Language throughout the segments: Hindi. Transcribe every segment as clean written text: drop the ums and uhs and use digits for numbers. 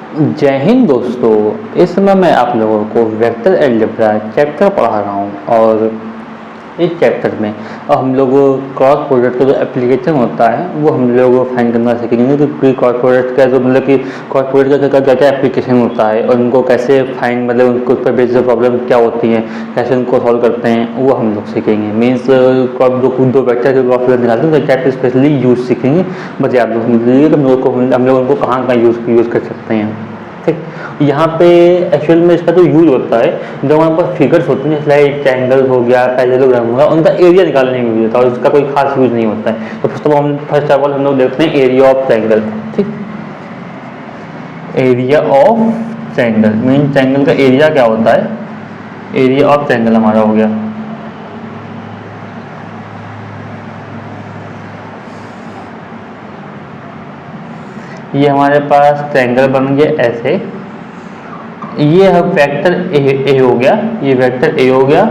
जय हिंद दोस्तों। इस समय मैं आप लोगों को वेक्टर अलजेब्रा चैप्टर पढ़ा रहा हूँ और इस चैप्टर में हम लोग क्रॉस प्रोडक्ट का जो एप्लीकेशन होता है वो हम लोग फाइंड करना सीखेंगे कि क्रॉस प्रोडक्ट का जो मतलब कि क्रॉस प्रोडक्ट का क्या क्या एप्लीकेशन होता है और उनको कैसे फाइंड मतलब उनको उस पर बेस्ड प्रॉब्लम क्या होती हैं, कैसे उनको सॉल्व करते हैं, वो हम लोग सीखेंगे। मीन्स दो वेक्टर के क्रॉस प्रोडक्ट निकालते हैं तो चैप्टर स्पेशली यूज सीखेंगे। बस आप लोग समझ लीजिए कि हम लोग उनको कहाँ कहाँ यूज़ कर सकते हैं। ठीक, यहाँ पे एक्चुअल में इसका जो यूज होता है, जो हमारे पास फिगर्स होते हैं लाइक ट्रायंगल हो गया, पैरेललोग्राम हो गया, उनका एरिया निकालने में यूज होता है और उसका कोई खास यूज नहीं होता है। तो फर्स्ट ऑफ ऑल हम लोग देखते हैं एरिया ऑफ ट्रायंगल। ठीक, area of triangle mean triangle का एरिया क्या होता है, एरिया ऑफ ट्रायंगल हमारा हो गया। ये हमारे पास ट्रायंगल बन गया ऐसे, ये है वेक्टर ए हो गया, ये वेक्टर ए हो गया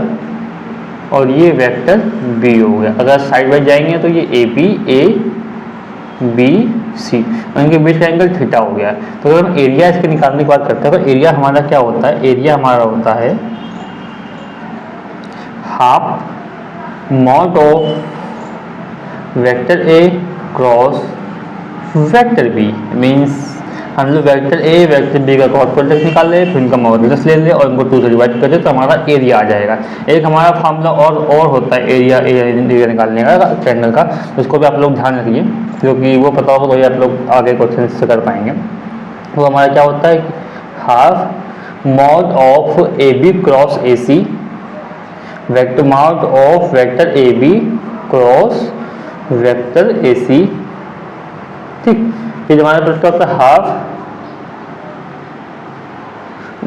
और ये वेक्टर बी हो गया। अगर साइड बाई जाएंगे तो ये ए बी सी, इनके बीच का एंगल थीटा हो गया। तो अगर हम एरिया इसके निकालने की बात करते हैं तो एरिया हमारा क्या होता है, एरिया हमारा होता है half mod of vector A cross vector B. Means हम लोग वेक्टर ए वेक्टर बी का क्रॉस प्रोडक्ट निकाल ले, फिर उनका मॉडुलस ले ले और उनको 2 से डिवाइड कर दे तो हमारा एरिया आ जाएगा। एक हमारा फार्मूला और होता है एरिया निकालने का ट्रायंगल का, उसको भी आप लोग ध्यान रखिए क्योंकि वो पता होगा तो आप लोग आगे क्वेश्चन से कर पाएंगे। वो हमारा क्या होता है, half mod of A B cross A C, vector mod of vector A B cross vector A C. ठीक, फिर हमारे पास क्या होता है, half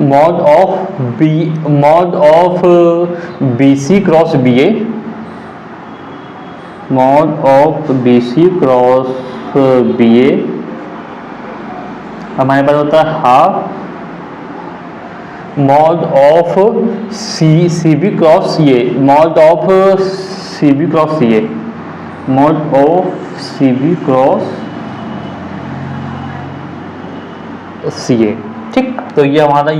mod of B C cross B A, mod of B C cross B A. हमारे पास होता है half mod of C B cross C A, mod of C B cross C A, mod of C B cross C ए। ठीक, तो ये भी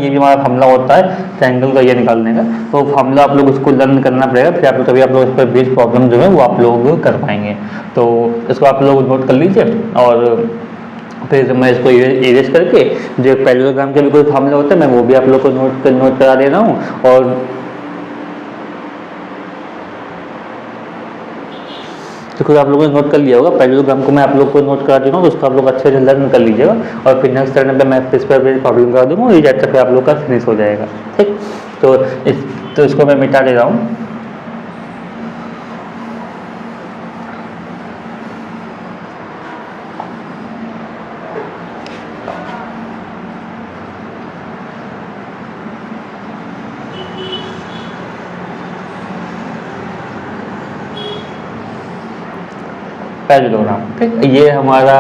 हमारा फार्मूला होता है ट्रायंगल का ये निकालने का। तो फार्मूला आप लोग उसको लर्न करना पड़ेगा, फिर आप लोग तभी आप लोग इस पर बेस्ड प्रॉब्लम जो है वो आप लोग कर पाएंगे। तो इसको आप लोग नोट कर लीजिए और फिर मैं इसको इरेज करके जो पैरेललोग्राम के भी कोई फार्मूला होता है मैं वो भी आप लोग को नोट करा दे रहा हूँ। और तो आप लोगों ने नोट कर लिया होगा, पैरेललोग्राम को मैं आप लोग को नोट करा दूंगा तो उसको आप लोग अच्छे से लर्न कर लीजिएगा और फिर नेक्स्ट टर्न पे मैं इस पर प्रॉब्लम करा दूंगा और ये चैप्टर पे आप लोग का फिनिश हो जाएगा। ठीक, तो इसको मैं मिटा दे रहा हूँ। पैरेललोग्राम, ठीक, ये हमारा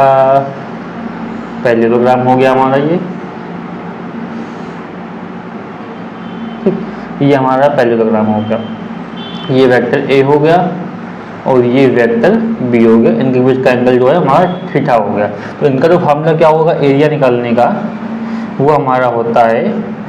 पैरेललोग्राम हो गया हमारा ये। ठीक, ये हमारा पैरेललोग्राम हो गया, ये वेक्टर ए हो गया और ये वेक्टर बी हो गया, इनके बीच का एंगल जो है हमारा थीटा हो गया। तो इनका जो फार्मूला क्या होगा एरिया निकालने का, वो हमारा होता है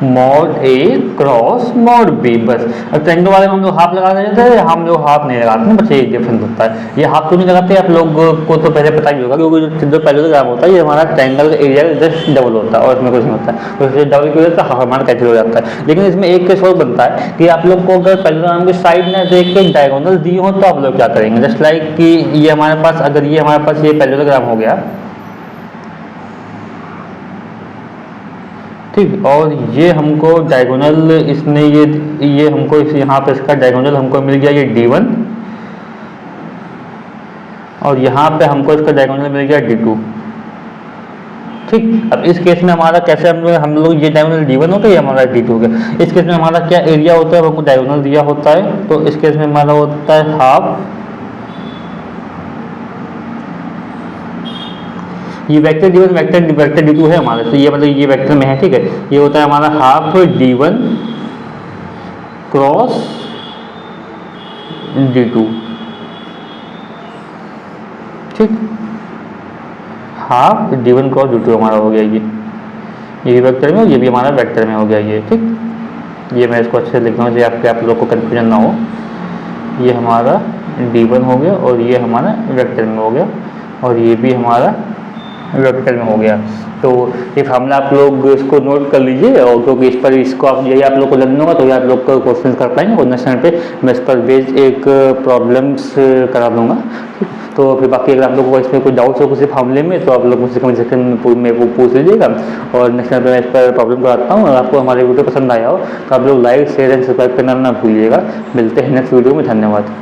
मॉड ए क्रॉस मॉड बी। बस अब ट्रायंगल वाले में हम लोग हाफ लगा देते हैं, हम लोग हाफ नहीं लगाते हैं, बस ये डिफरेंस होता है। ये हाफ तो नहीं लगाते, आप लोग को तो पहले पता ही होगा क्योंकि जो पैरेललोग्राम होता है ये हमारा ट्रायंगल का एरिया जस्ट डबल होता है और इसमें कुछ नहीं होता है, तो इसलिए डबल की वजह से हाफ हमारा कैंसिल हो जाता है। लेकिन इसमें एक केस और बनता है कि आप लोग को अगर पैरेललोग्राम की साइड ना देख के डायगोनल दी हो तो आप लोग क्या करेंगे, जस्ट लाइक कि ये हमारे पास अगर ये हमारे पास ये पैरेललोग्राम हो गया, ठीक, और ये हमको डायगोनल इसने ये हमको यहाँ पे इसका डायगोनल हमको मिल गया ये D1 और यहाँ पे हमको इसका डायगोनल मिल गया D2। ठीक, अब इस केस में हमारा कैसे हम लोग ये डायगोनल D1 होता है, ये हमारा D2 हो गया। इस केस में हमारा क्या एरिया होता है, हमको डायगोनल दिया होता है, तो इस केस में हमारा होता है हाफ, ये वेक्टर D1 वेक्टर D2 है हमारा, तो ये मतलब ये वेक्टर में है। ठीक है, ये होता है हमारा हाफ D1 क्रॉस D2। ठीक, हाफ D1 क्रॉस D2 हमारा हो गया ये। ये भी वेक्टर में और ये भी हमारा वेक्टर में हो गया ये, ठीक। ये मैं इसको अच्छे से लिख दूँ जो आप लोग को कन्फ्यूजन ना हो। ये हमारा D1 हो गया और ये हमारा वेक्टर में हो गया और ये भी हमारा वेक्टर में हो गया। तो ये फार्मूला आप लोग इसको नोट कर लीजिए, और क्योंकि इस पर इसको आप यही आप लोग को लगना होगा तो ये आप लोग को क्वेश्चन कर पाएंगे। और नेक्स्ट टाइम पे मैं इस पर बेस्ड एक प्रॉब्लम्स करा दूंगा। तो फिर बाकी अगर आप लोगों को इसमें कोई डाउट्स हो किसी फार्मूले में तो आप लोग मुझसे कमेंट सेक्शन में वो पूछ लीजिएगा, और नेक्स्ट टाइम पे मैं इस पर प्रॉब्लम कराता हूँ। और आपको हमारे वीडियो पसंद आया हो तो आप लोग लाइक शेयर एंड सब्सक्राइब करना ना भूलिएगा। मिलते हैं नेक्स्ट वीडियो में, धन्यवाद।